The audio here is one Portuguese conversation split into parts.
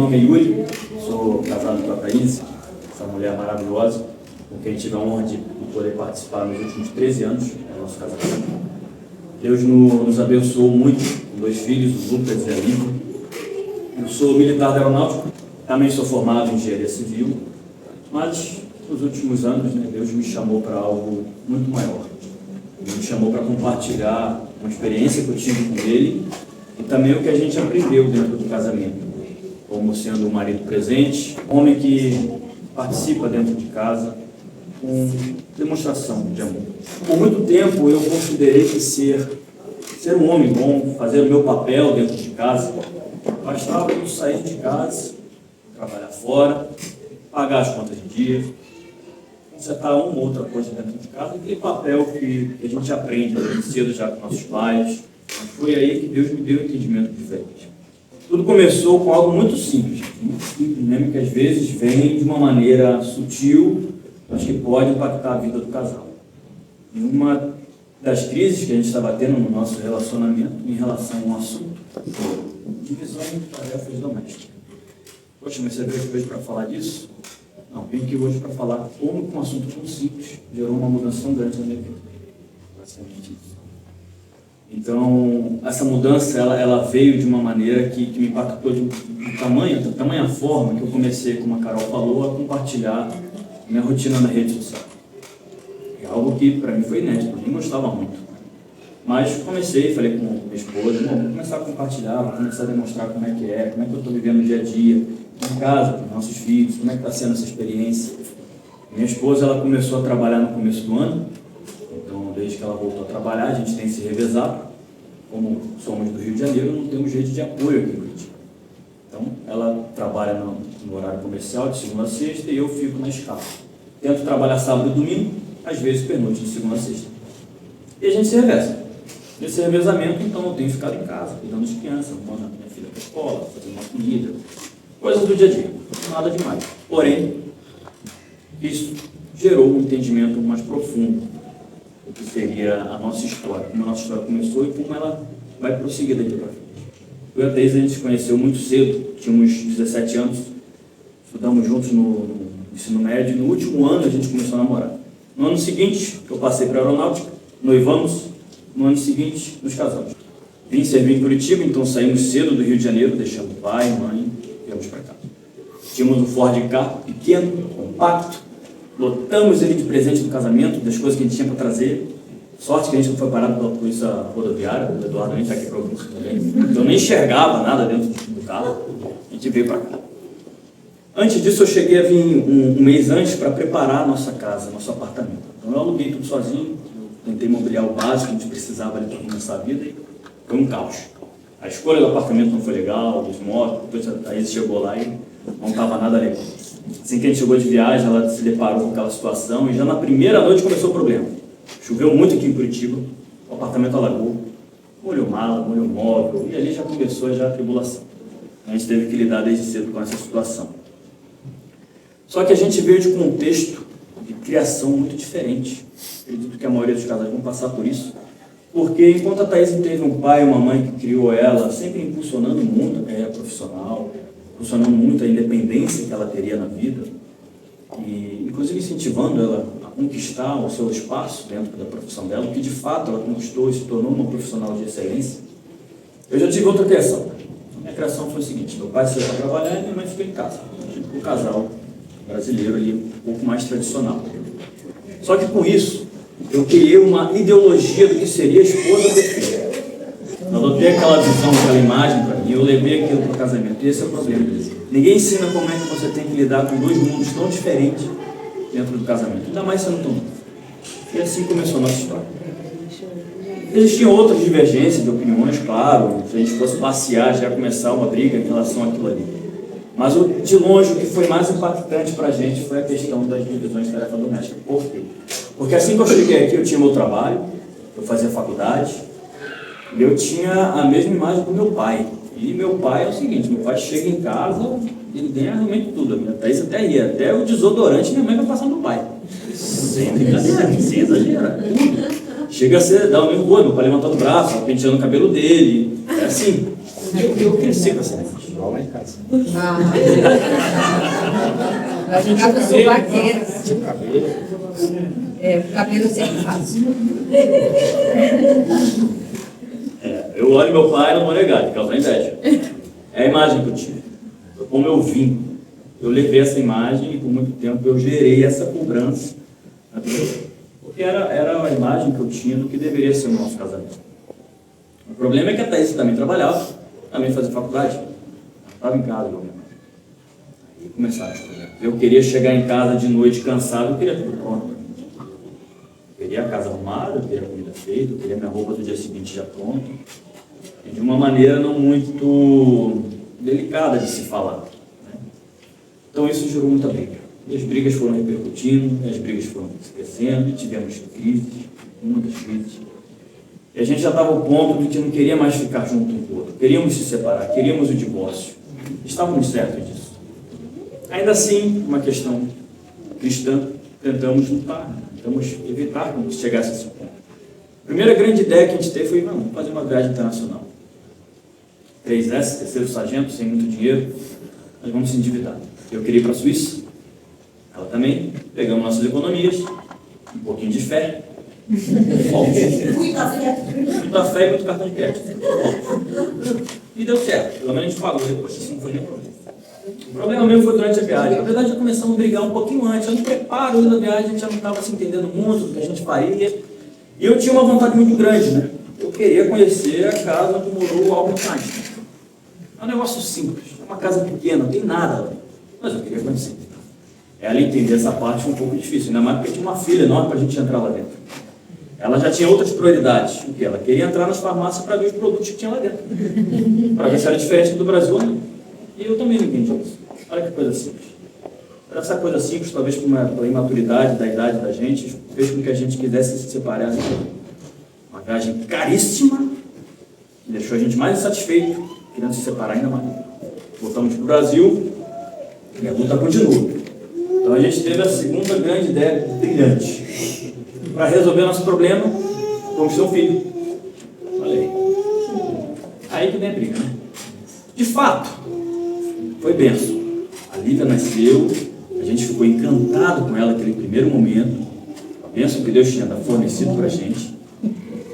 nome é Yuri, sou casado com a Thaís, essa mulher maravilhosa, com quem tive a honra de poder participar nos últimos 13 anos do nosso casamento. Deus nos abençoou muito com 2 filhos, o Lucas e a Lívia. Eu sou militar da aeronáutica, também sou formado em engenharia civil, mas nos últimos anos, Deus me chamou para algo muito maior. Ele me chamou para compartilhar uma experiência que eu tive com ele e também o que a gente aprendeu dentro do casamento, como sendo um marido presente, um homem que participa dentro de casa com demonstração de amor. Por muito tempo eu considerei que ser um homem bom, fazer o meu papel dentro de casa, bastava eu sair de casa, trabalhar fora, pagar as contas de dia, consertar uma ou outra coisa dentro de casa, aquele papel que a gente aprende cedo já com nossos pais. Mas foi aí que Deus me deu um entendimento diferente. Tudo começou com algo muito simples, mesmo que às vezes vem de uma maneira sutil, mas que pode impactar a vida do casal. E uma das crises que a gente estava tendo no nosso relacionamento em relação ao assunto, divisão de tarefas domésticas. Poxa, mas você veio aqui hoje para falar disso? Não, vim aqui hoje para falar como um assunto tão simples gerou uma mudança tão grande na minha vida. Basicamente isso. Então, essa mudança, ela veio de uma maneira que me impactou de tamanha forma que eu comecei, como a Carol falou, a compartilhar minha rotina na rede social. É algo que para mim foi inédito, eu nem gostava muito. Mas comecei, falei com minha esposa, vou começar a compartilhar, vou começar a demonstrar como é que eu estou vivendo o dia a dia, em casa, com nossos filhos, como é que está sendo essa experiência. Minha esposa, ela começou a trabalhar no começo do ano, então desde que ela voltou a trabalhar, a gente tem se revezado. Como somos do Rio de Janeiro, não temos rede de apoio aqui em Curitiba. Então, ela trabalha no horário comercial, de segunda a sexta, e eu fico na escala. Tento trabalhar sábado e domingo, às vezes pernoite de segunda a sexta. E a gente se reveza. Nesse revezamento, então, eu tenho ficado em casa, cuidando de crianças, mandando minha filha para a escola, fazendo uma comida, coisas do dia a dia, nada demais. Porém, isso gerou um entendimento mais profundo do que seria a nossa história, como a nossa história começou e como ela vai prosseguir daqui para frente. Eu e a Thaís, a gente se conheceu muito cedo, tínhamos 17 anos, estudamos juntos no ensino médio, e no último ano a gente começou a namorar. No ano seguinte, que eu passei para a aeronáutica, noivamos, no ano seguinte nos casamos. Vim servir em Curitiba, então saímos cedo do Rio de Janeiro, deixando pai, mãe, e viemos para cá. Tínhamos um Ford Ka pequeno, compacto, lotamos ele de presente no casamento, das coisas que a gente tinha para trazer. Sorte que a gente não foi parado pela polícia rodoviária, o Eduardo nem está aqui para alguns também. Então nem enxergava nada dentro do carro, a gente veio para cá. Antes disso eu cheguei a vir um mês antes para preparar a nossa casa, nosso apartamento. Então eu aluguei tudo sozinho, tentei mobiliar o básico que a gente precisava ali para começar a vida e foi um caos. A escolha do apartamento não foi legal, os móveis, depois a Thaís chegou lá e não estava nada legal. Assim que a gente chegou de viagem, ela se deparou com aquela situação e já na primeira noite começou o problema. Choveu muito aqui em Curitiba, o apartamento alagou, molhou mala, molhou móvel, e ali já começou a tribulação. A gente teve que lidar desde cedo com essa situação. Só que a gente veio de um contexto de criação muito diferente. Acredito que a maioria dos casais vão passar por isso, porque enquanto a Thaís teve um pai e uma mãe que criou ela, sempre impulsionando muito a carreira profissional, impulsionando muito a independência que ela teria na vida, e inclusive incentivando ela a conquistar o seu espaço dentro da profissão dela, que de fato ela conquistou e se tornou uma profissional de excelência. Eu já tive outra criação. A minha criação foi o seguinte: meu pai saiu para trabalhar e minha mãe ficou em casa. Tipo o casal brasileiro ali, um pouco mais tradicional. Só que com isso, eu criei uma ideologia do que seria a esposa perfeita. Eu adotei aquela visão, aquela imagem para mim, eu levei aquilo para o casamento. E esse é o problema. Ninguém ensina como é que você tem que lidar com 2 mundos tão diferentes dentro do casamento, ainda mais sendo tão novo. E assim começou a nossa história. Existiam outras divergências de opiniões, claro, se a gente fosse passear, já ia começar uma briga em relação àquilo ali. Mas de longe o que foi mais impactante para a gente foi a questão das divisões de tarefa doméstica. Por quê? Porque assim que eu cheguei aqui, eu tinha meu trabalho, eu fazia faculdade, e eu tinha a mesma imagem do meu pai. E meu pai é o seguinte: meu pai chega em casa, ele ganha realmente tudo. A minha Thaís até ria, até o desodorante minha mãe vai passar no pai. Sem brincadeira, sem exagerar, tudo. Chega a ser, dá um nervoso, meu pai levantando o braço, penteando o cabelo dele. É assim. Eu cresci com essa imagem. igual lá em casa. Vai ficar com subaqueiro. O cabelo. O cabelo sempre fácil. Eu olho meu pai, não vou negar, de causar inveja. É a imagem que eu tive. Foi como eu vim. Eu levei essa imagem e por muito tempo eu gerei essa cobrança. Porque era a imagem que eu tinha do que deveria ser o nosso casamento. O problema é que a Thaís também trabalhava, também fazia faculdade. Estava em casa, meu irmão. Aí começaram os problemas. Eu queria chegar em casa de noite cansado, eu queria tudo pronto. Eu queria a casa arrumada, eu queria a comida feita, eu queria minha roupa do dia seguinte já pronta. E de uma maneira não muito delicada de se falar. Né? Então isso gerou muita briga. E as brigas foram repercutindo, as brigas foram crescendo, e tivemos crises, muitas crises. E a gente já estava ao ponto de que não queria mais ficar junto um com o outro. Queríamos se separar, queríamos o divórcio. Estávamos certos disso. Ainda assim, uma questão cristã, tentamos lutar, tentamos evitar que chegasse a esse ponto. A primeira grande ideia que a gente teve foi, vamos fazer uma viagem internacional. 3S, terceiro sargento, sem muito dinheiro, nós vamos se endividar. Eu queria ir para a Suíça, ela também, pegamos nossas economias, um pouquinho de fé, muita fé e muito cartão de crédito. E deu certo, pelo menos a gente pagou depois, isso não foi nem problema. O problema mesmo foi durante a viagem. Na verdade, já começamos a brigar um pouquinho antes. No preparo da viagem, a gente já não estava se entendendo muito do que a gente faria. E eu tinha uma vontade muito grande, né? Eu queria conhecer a casa onde morou o Albert Einstein. É um negócio simples, é uma casa pequena, não tem nada lá. Mas eu queria conhecer. Ela entender essa parte foi um pouco difícil, ainda mais porque tinha uma fila enorme para a gente entrar lá dentro. Ela já tinha outras prioridades. O que? Ela queria entrar nas farmácias para ver os produtos que tinha lá dentro. Para ver se era diferente do Brasil ou não. E eu também não entendi isso. Olha que coisa simples. Essa coisa simples, talvez pela imaturidade da idade da gente, fez com que a gente quisesse se separar. Uma viagem caríssima, que deixou a gente mais insatisfeito, querendo se separar ainda mais. Voltamos para o Brasil e a luta continua. Então a gente teve a segunda grande ideia brilhante. Para resolver nosso problema, vamos ter um filho. Olha aí. Aí que vem a briga, né? De fato, foi benção. A Lívia nasceu, a gente ficou encantado com ela naquele primeiro momento, a bênção que Deus tinha fornecido para a gente.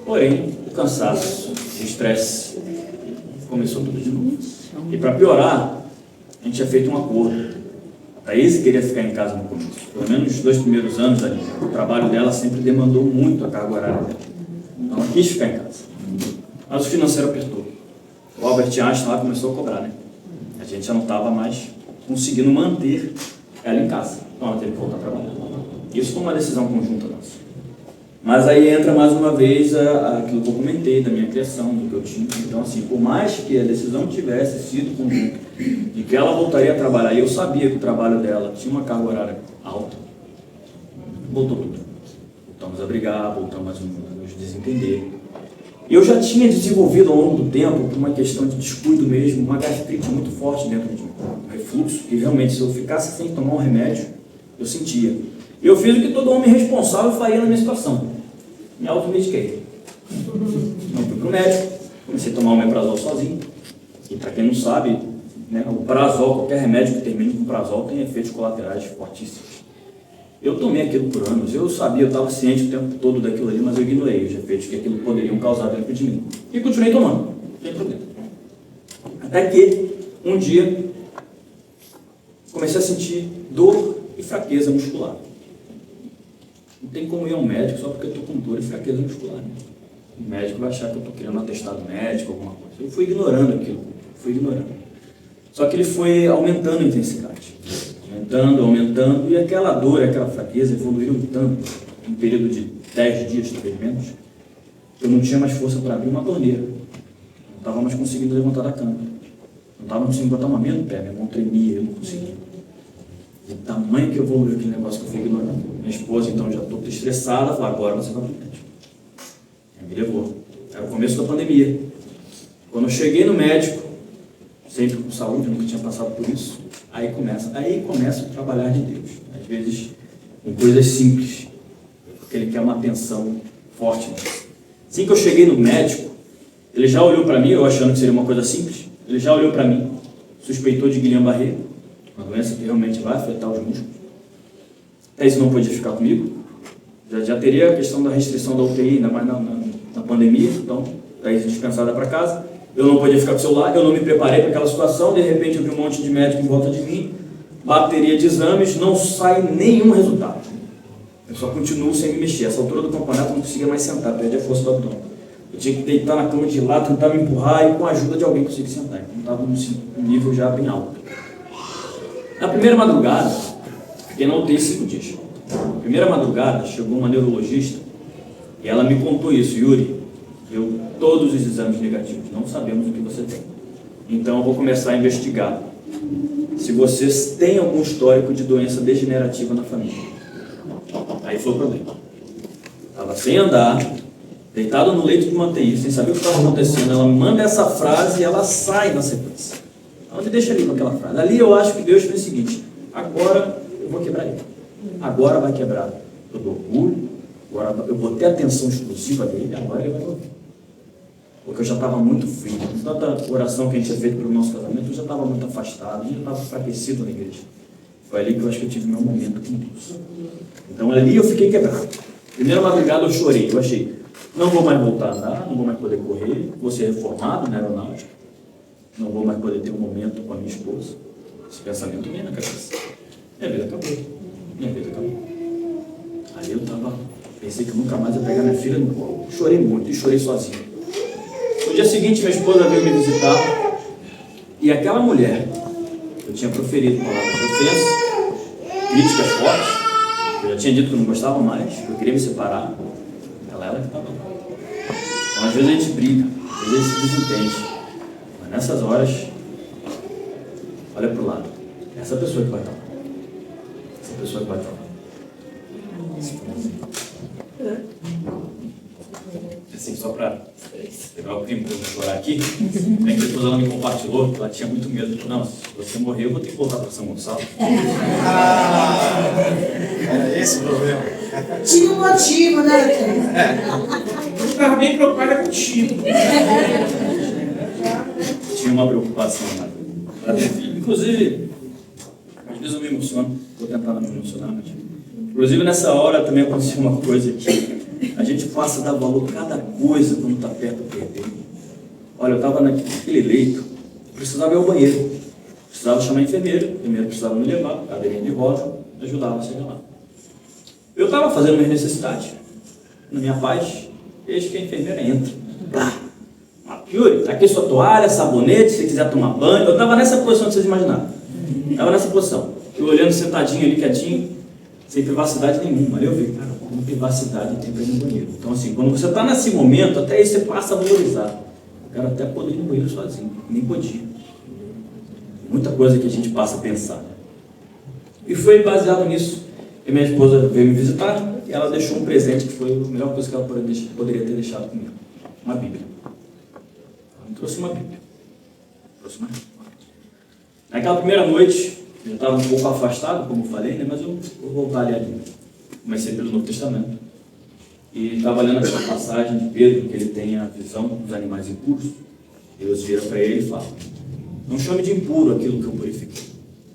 Porém, o cansaço, o estresse, começou tudo de novo. E para piorar, a gente tinha feito um acordo. A Thaís queria ficar em casa no começo. Pelo menos nos 2 primeiros anos ali, o trabalho dela sempre demandou muito a carga horária dela. Então ela quis ficar em casa. Mas o financeiro apertou. O Albert Einstein lá começou a cobrar, né? A gente já não estava mais conseguindo manter ela em casa. Então ela teve que voltar a trabalhar. Isso foi uma decisão conjunta nossa. Mas aí entra mais uma vez aquilo que eu comentei da minha criação, do que eu tinha. Então assim, por mais que a decisão tivesse sido conjunta, de que ela voltaria a trabalhar, e eu sabia que o trabalho dela tinha uma carga horária alta, voltou tudo. Voltamos a brigar, voltamos a nos desentender. E eu já tinha desenvolvido ao longo do tempo, por uma questão de descuido mesmo, uma gastrite muito forte dentro de mim. Um refluxo, que realmente se eu ficasse sem tomar um remédio, eu sentia. E eu fiz o que todo homem responsável faria na minha situação. Me automediquei. Não fui para o médico, comecei a tomar o omeprazol sozinho. E para quem não sabe, né, o prazol, qualquer remédio que termine com prazol tem efeitos colaterais fortíssimos. Eu tomei aquilo por anos, eu sabia, eu estava ciente o tempo todo daquilo ali, mas eu ignorei os efeitos que aquilo poderiam causar dentro de mim. E continuei tomando, sem problema. Até que, um dia, comecei a sentir dor e fraqueza muscular. Não tem como ir ao médico só porque eu estou com dor e fraqueza muscular. Né? O médico vai achar que eu estou querendo um atestado médico, alguma coisa. Eu fui ignorando aquilo, Só que ele foi aumentando a intensidade. Aumentando, e aquela dor, aquela fraqueza evoluíram tanto, em um período de 10 dias, talvez menos, eu não tinha mais força para abrir uma torneira. Não estava mais conseguindo levantar da cama. Não estava conseguindo botar uma meia no pé, minha mão tremia, eu não conseguia. O tamanho que evoluiu aquele negócio que eu fui ignorando. Minha esposa, então, já estou estressada, falou, agora você vai para o médico. Aí me levou. Era o começo da pandemia. Quando eu cheguei no médico, sempre com saúde, eu nunca tinha passado por isso, aí começa o trabalhar de Deus. Às vezes, com coisas simples, porque Ele quer uma atenção forte. Assim que eu cheguei no médico, ele já olhou para mim, eu achando que seria uma coisa simples, ele já olhou para mim, suspeitou de Guillain-Barré, uma doença que realmente vai afetar os músculos. Thaís não podia ficar comigo, já teria a questão da restrição da UTI, ainda mais na pandemia, então Thaís dispensada para casa. Eu não podia ficar com o celular, eu não me preparei para aquela situação, de repente eu vi um monte de médico em volta de mim, bateria de exames, não sai nenhum resultado. Eu só continuo sem me mexer. Essa altura do campeonato eu não conseguia mais sentar, perdi a força do abdômen. Eu tinha que deitar na cama de lado, tentar me empurrar e com a ajuda de alguém conseguir sentar. Então estava num nível já bem alto. Na primeira madrugada, fiquei na UTI 5 dias. Na primeira madrugada chegou uma neurologista e ela me contou isso: Yuri, deu todos os exames negativos, não sabemos o que você tem. Então eu vou começar a investigar se vocês têm algum histórico de doença degenerativa na família. Aí foi o problema. Estava sem andar, deitado no leito de uma UTI, sem saber o que estava acontecendo. Ela me manda essa frase e ela sai na sequência. Ela me deixa ali com aquela frase. Ali eu acho que Deus fez o seguinte: agora eu vou quebrar ele. Agora vai quebrar todo orgulho, agora eu vou ter atenção exclusiva dele, agora ele vai ouvir. Porque eu já estava muito frio. Tanta oração que a gente tinha feito pelo nosso casamento, eu já estava muito afastado, eu já estava enfraquecido na igreja. Foi ali que eu acho que eu tive meu momento com Deus. Então ali eu fiquei quebrado. Primeira madrugada eu chorei, eu achei, não vou mais voltar a andar, não vou mais poder correr, vou ser reformado na aeronáutica, não vou mais poder ter um momento com a minha esposa. Esse pensamento vinha na cabeça. Minha vida acabou. Minha vida acabou. Aí eu pensei que nunca mais ia pegar minha filha no colo. Chorei muito e chorei sozinho. No dia seguinte, minha esposa veio me visitar e aquela mulher, eu tinha proferido palavras de ofensa, críticas fortes, eu já tinha dito que eu não gostava mais, que eu queria me separar. Ela que estava lá. Então, às vezes a gente briga, às vezes a gente se desentende, mas nessas horas, olha para o lado. Essa pessoa que vai estar lá. Essa pessoa que vai estar lá. Assim, só para pegar o primo para eu chorar aqui, né, que depois ela me compartilhou, ela tinha muito medo. Não, se você morrer, eu vou ter que voltar para São Gonçalo. Era esse o problema. Tinha um motivo, né? Eu estava bem preocupado contigo. Tinha uma preocupação, né? Inclusive, às vezes eu me emociono, vou tentar não me emocionar, mas... Inclusive nessa hora também aconteceu uma coisa que a gente passa a dar valor a cada coisa quando está perto de perder. Olha, eu estava naquele leito, precisava ir ao banheiro, precisava chamar a enfermeira precisava me levar, cadeirinha de roda, me ajudava a chegar lá. Eu estava fazendo minhas necessidades, na minha paz, eis que a enfermeira entra. Yuri, tá aqui sua toalha, sabonete, se você quiser tomar banho. Eu estava nessa posição que vocês imaginaram. Estava nessa posição. Eu olhando sentadinho ali, quietinho, sem privacidade nenhuma. Aí eu vi, cara, como privacidade tem para ir no banheiro. Então assim, quando você está nesse momento, até aí você passa a valorizar. Eu quero até poder ir no banheiro sozinho, nem podia. Muita coisa que a gente passa a pensar. E foi baseado nisso que minha esposa veio me visitar e ela deixou um presente que foi a melhor coisa que ela poderia ter deixado comigo. Uma Bíblia. Ela me trouxe uma Bíblia. Naquela primeira noite, eu estava um pouco afastado, como eu falei, né? Mas eu vou voltar ali a Bíblia. Comecei pelo Novo Testamento. E estava olhando aquela passagem de Pedro, que ele tem a visão dos animais impuros. Deus vira para ele e fala: não chame de impuro aquilo que eu purifiquei.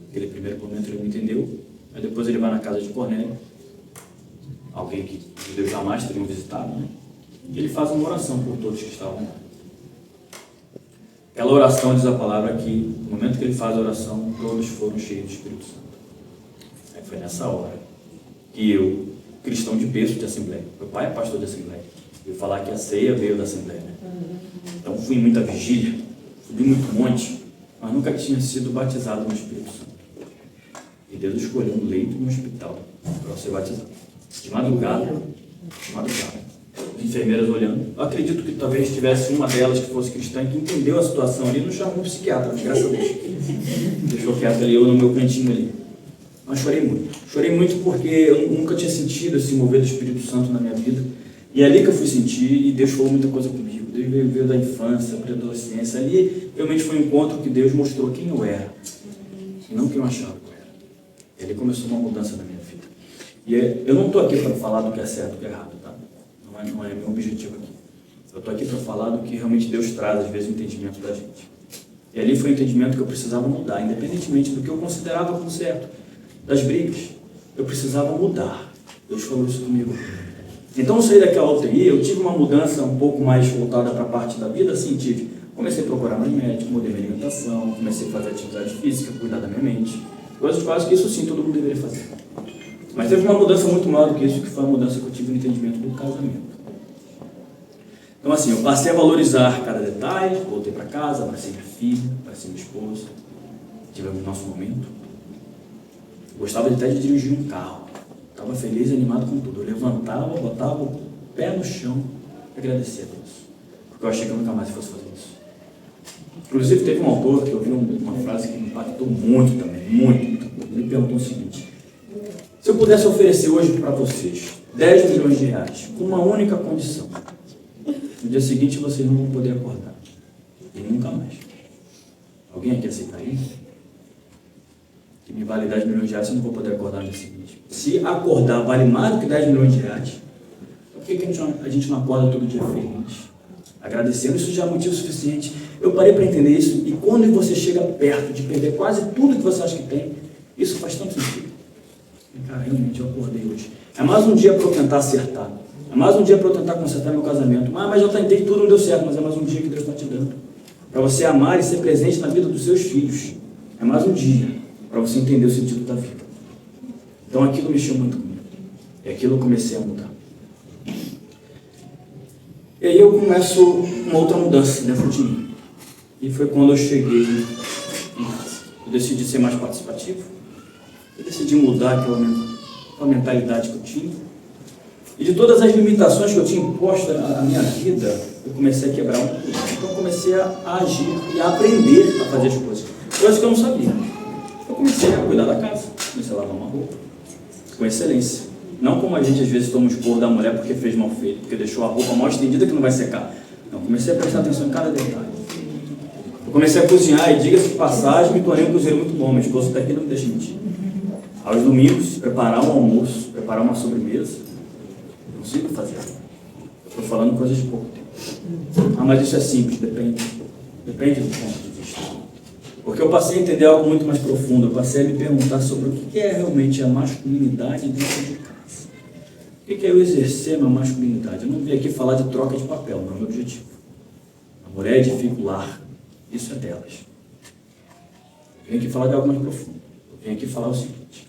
Aquele primeiro momento ele não entendeu, mas depois ele vai na casa de Cornélio, alguém que Deus jamais teriam visitado, né? E ele faz uma oração por todos que estavam lá. Aquela oração, diz a palavra, que no momento que ele faz a oração, todos foram cheios do Espírito Santo. Aí foi nessa hora que eu, cristão de berço de Assembleia, meu pai é pastor de Assembleia, eu falar que a ceia veio da Assembleia, né? Então fui em muita vigília, subi muito monte, mas nunca tinha sido batizado no Espírito Santo. E Deus escolheu um leito no hospital para ser batizado. De madrugada, as enfermeiras olhando. Eu acredito que talvez tivesse uma delas que fosse cristã, que entendeu a situação ali, não chamou um psiquiatra, mas graças a Deus deixou quieto ali, eu no meu cantinho ali. Mas chorei muito porque eu nunca tinha sentido esse mover do Espírito Santo na minha vida. E é ali que eu fui sentir, e Deus falou muita coisa comigo. Deus veio da infância, da adolescência. Ali realmente foi um encontro que Deus mostrou quem eu era, e não quem eu achava que eu era. E ali começou uma mudança na minha vida. E eu não estou aqui para falar do que é certo e do que é errado, tá? Não é meu objetivo aqui. Eu estou aqui para falar do que realmente Deus traz, às vezes, o entendimento da gente. E ali foi o entendimento que eu precisava mudar, independentemente do que eu considerava como certo, das brigas. Eu precisava mudar. Deus falou isso comigo. Então eu saí daquela UTI, eu tive uma mudança um pouco mais voltada para a parte da vida, assim, comecei a procurar mais médico, mudei minha alimentação, comecei a fazer atividade física, cuidar da minha mente. Coisas quase que isso sim todo mundo deveria fazer. Mas teve uma mudança muito maior do que isso, que foi a mudança que eu tive no entendimento do casamento. Então assim, eu passei a valorizar cada detalhe, voltei para casa, abracei minha filha, abracei minha esposa, tivemos nosso momento. Gostava até de dirigir um carro, estava feliz e animado com tudo. Eu levantava, botava o pé no chão e agradecia a Deus, porque eu achei que eu nunca mais fosse fazer isso. Inclusive teve um autor que eu vi uma frase que me impactou muito também, muito. Ele perguntou o seguinte: se eu pudesse oferecer hoje para vocês 10 milhões de reais, com uma única condição, no dia seguinte vocês não vão poder acordar, e nunca mais. Alguém aqui aceitaria? Que me vale 10 milhões de reais, eu não vou poder acordar no dia seguinte. Se acordar vale mais do que 10 milhões de reais, por que a gente não acorda todo dia feliz? Agradecendo, isso já é motivo suficiente. Eu parei para entender isso, e quando você chega perto de perder quase tudo que você acha que tem, isso faz tanto sentido. Cara, realmente eu acordei hoje. É mais um dia para eu tentar acertar. É mais um dia para eu tentar consertar meu casamento. Mas eu tentei tudo, não deu certo. Mas é mais um dia que Deus está te dando para você amar e ser presente na vida dos seus filhos. É mais um dia para você entender o sentido da vida. Então aquilo mexeu muito comigo. E aquilo eu comecei a mudar. E aí eu começo uma outra mudança dentro de mim. E foi quando eu cheguei em casa. Eu decidi ser mais participativo. Eu decidi mudar aquela mentalidade que eu tinha. E de todas as limitações que eu tinha imposto à minha vida, eu comecei a quebrar um por um. Então eu comecei a agir e a aprender a fazer as coisas. Coisas que eu não sabia. Eu comecei a cuidar da casa. Comecei a lavar uma roupa. Com excelência. Não como a gente às vezes toma o esporro da mulher porque fez mal feito, porque deixou a roupa mal estendida que não vai secar. Não, comecei a prestar atenção em cada detalhe. Eu comecei a cozinhar e, diga-se de passagem, me tornei um cozinheiro muito bom. Minha esposa está aqui, não me deixa mentir. Aos domingos, preparar um almoço, preparar uma sobremesa, eu consigo fazer. Eu estou falando coisas de pouco tempo. Mas isso é simples, depende do ponto de vista. Porque eu passei a entender algo muito mais profundo. Eu passei a me perguntar sobre o que é realmente a masculinidade dentro de casa. O que é eu exercer a minha masculinidade? Eu não vim aqui falar de troca de papel, não é o meu objetivo. A mulher edifica o lar, isso é delas. Eu venho aqui falar de algo mais profundo. Eu venho aqui falar o seguinte: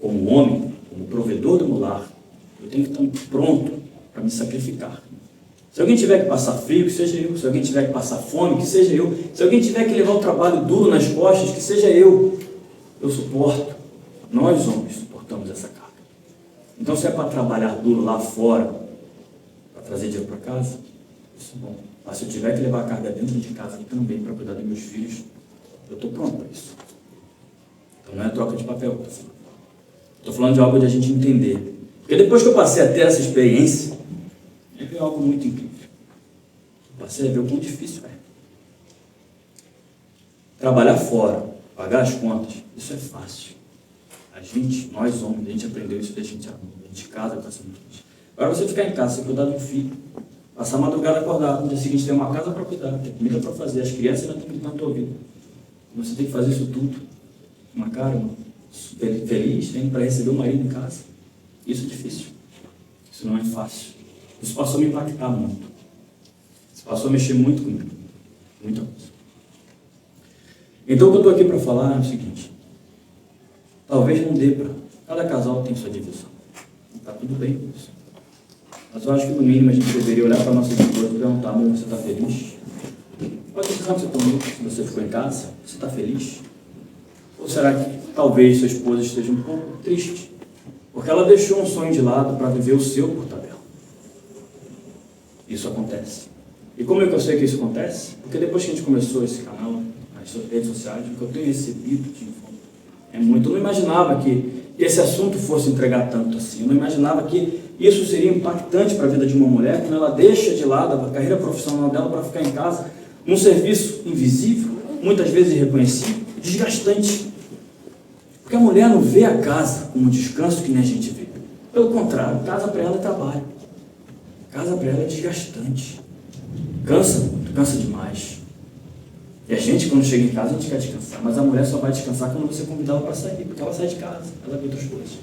como homem, como provedor do meu lar, eu tenho que estar pronto para me sacrificar. Se alguém tiver que passar frio, que seja eu. Se alguém tiver que passar fome, que seja eu. Se alguém tiver que levar um trabalho duro nas costas, que seja eu. Eu suporto. Nós, homens, suportamos essa carga. Então, se é para trabalhar duro lá fora, para trazer dinheiro para casa, isso é bom. Mas se eu tiver que levar a carga dentro de casa também, para cuidar dos meus filhos, eu estou pronto para isso. Então, não é troca de papel que eu estou falando. Estou falando de algo de a gente entender. Porque depois que eu passei a ter essa experiência, eu vi algo muito incrível. Eu passei a ver o quão difícil é. Trabalhar fora, pagar as contas, isso é fácil. Nós homens, a gente aprendeu isso desde a gente casa com essa gente. Agora você ficar em casa, você cuidar de um filho, passar a madrugada acordado, no dia seguinte tem uma casa para cuidar, tem comida para fazer, as crianças ainda estão gritando na tua vida. Você tem que fazer isso tudo. Uma cara feliz, indo para receber o marido em casa. Isso é difícil. Isso não é fácil. Isso passou a me impactar muito. Isso passou a mexer muito comigo. Muita coisa. Então o que eu estou aqui para falar é o seguinte: talvez não dê para. Cada casal tem sua divisão. Está tudo bem com isso. Mas eu acho que no mínimo a gente deveria olhar para a nossa esposa e perguntar: amor, você está feliz? Qual a decisão que você tomou? Se você ficou em casa, você está feliz? Ou será que talvez sua esposa esteja um pouco triste? Porque ela deixou um sonho de lado para viver o seu por tabela. Isso acontece. E como é que eu sei que isso acontece? Porque depois que a gente começou esse canal, nas redes sociais, o que eu tenho recebido de informação é muito. Eu não imaginava que esse assunto fosse entregar tanto assim. Eu não imaginava que isso seria impactante para a vida de uma mulher, quando ela deixa de lado a carreira profissional dela para ficar em casa, num serviço invisível, muitas vezes irreconhecível, desgastante. Porque a mulher não vê a casa como um descanso que nem a gente vê. Pelo contrário, casa para ela é trabalho. Casa para ela é desgastante. Cansa muito, cansa demais. E a gente, quando chega em casa, a gente quer descansar. Mas a mulher só vai descansar quando você convidar ela para sair, porque ela sai de casa, ela vê outras coisas.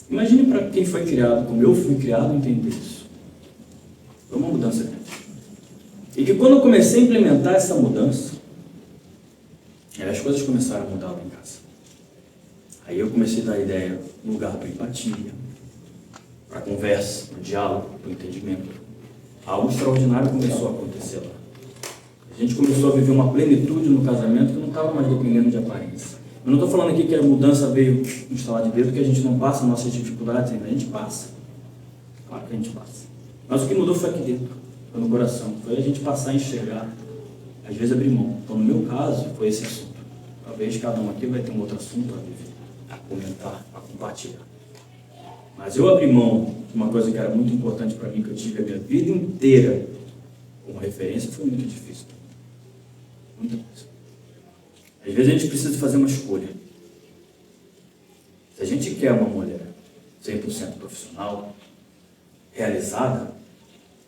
Imagine para quem foi criado, como eu fui criado, entender isso. Foi uma mudança grande. E que quando eu comecei a implementar essa mudança, as coisas começaram a mudar lá em casa. Aí eu comecei a dar ideia, lugar para empatia, para conversa, para diálogo, para entendimento. Algo extraordinário começou a acontecer lá. A gente começou a viver uma plenitude no casamento que não estava mais dependendo de aparência. Eu não estou falando aqui que a mudança veio no estalar de dedo, que a gente não passa nossas dificuldades ainda. A gente passa. Claro que a gente passa. Mas o que mudou foi aqui dentro, foi no coração. Foi a gente passar a enxergar, às vezes abrir mão. Então, no meu caso, foi esse assunto. Talvez cada um aqui vai ter um outro assunto a viver, a comentar, a compartilhar. Mas eu abri mão de uma coisa que era muito importante para mim, que eu tive a minha vida inteira como referência, foi muito difícil. Muita coisa. Às vezes a gente precisa fazer uma escolha. Se a gente quer uma mulher 100% profissional, realizada,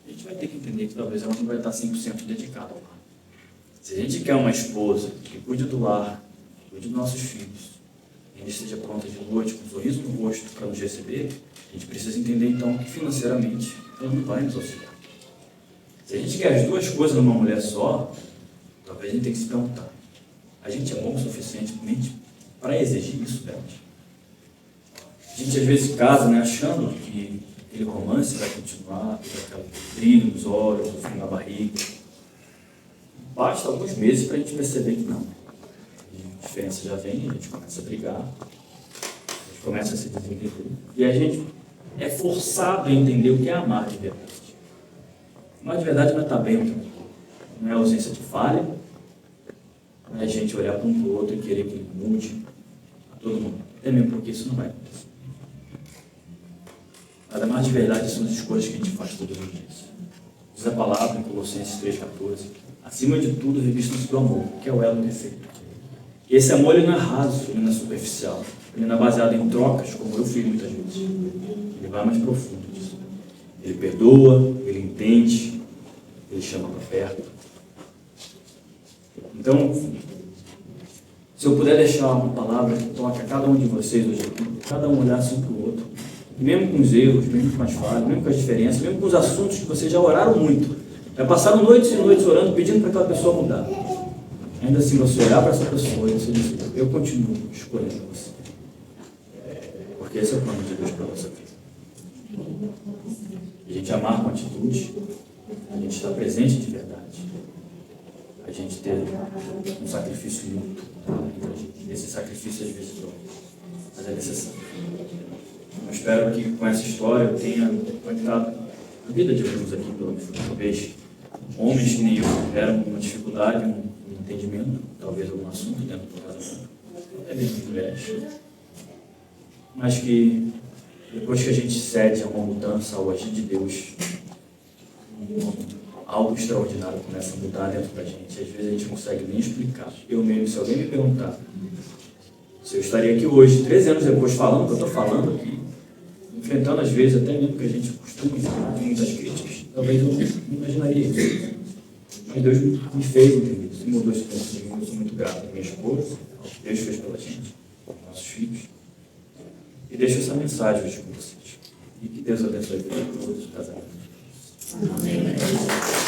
a gente vai ter que entender que talvez ela não vai estar 100% dedicada ao lar. Se a gente quer uma esposa que cuide do lar, cuide dos nossos filhos, e ainda esteja pronta de noite, com um sorriso no rosto para nos receber, a gente precisa entender então que financeiramente ela não vai nos auxiliar. Se a gente quer as duas coisas numa mulher só, talvez a gente tenha que se perguntar: a gente é bom o suficientemente para exigir isso dela? A gente às vezes casa, achando que aquele romance vai continuar, aquele brilho nos olhos, o frio na barriga. Basta alguns meses para a gente perceber que não. A diferença já vem, a gente começa a brigar, a gente começa a se desentender. E a gente é forçado a entender o que é amar de verdade. Amar de verdade não é estar bem o tempo todo. Não é ausência de falha, não é a gente olhar para um para o outro e querer que ele mude a todo mundo. Até mesmo porque isso não vai acontecer. Nada mais de verdade são as escolhas que a gente faz todos os dias. Diz a palavra em Colossenses 3,14. Acima de tudo, revistam-se do amor, que é o elo perfeito. E esse amor ele não é raso, ele não é superficial. Ele não é baseado em trocas, como eu fiz muitas vezes. Ele vai mais profundo disso. Ele perdoa, ele entende, ele chama para perto. Então, se eu puder deixar uma palavra que toque a cada um de vocês hoje aqui, cada um olhasse um para o outro, e mesmo com os erros, mesmo com as falhas, mesmo com as diferenças, mesmo com os assuntos que vocês já oraram muito, já passaram noites e noites orando, pedindo para aquela pessoa mudar. Ainda assim, você olhar para essa pessoa e você dizer: eu continuo escolhendo você. Porque esse é o plano de Deus para a nossa vida. A gente amar com atitude, a gente estar presente de verdade, a gente ter um sacrifício mútuo entre a gente. Esse sacrifício às vezes dói, mas é necessário. Eu espero que com essa história eu tenha impactado a vida de alguns aqui, pelo menos. Talvez homens que nem eu tiveram uma dificuldade, um entendimento, talvez algum assunto dentro do casamento, até mesmo mulheres. Mas que depois que a gente cede a uma mudança ao agir de Deus, algo extraordinário começa a mudar dentro da gente. Às vezes a gente não consegue nem explicar. Eu mesmo, se alguém me perguntar se eu estaria aqui hoje, 13 anos depois, falando o que eu estou falando aqui, enfrentando às vezes até mesmo que a gente costuma enfrentar muitas críticas, talvez eu não imaginaria isso. Mas Deus me fez entender isso, mudou esse ponto de mim. Eu sou muito grato à minha esposa, ao que Deus fez pela gente, aos nossos filhos. E deixo essa mensagem hoje com vocês. E que Deus abençoe a vida de todos os casamentos. Amém.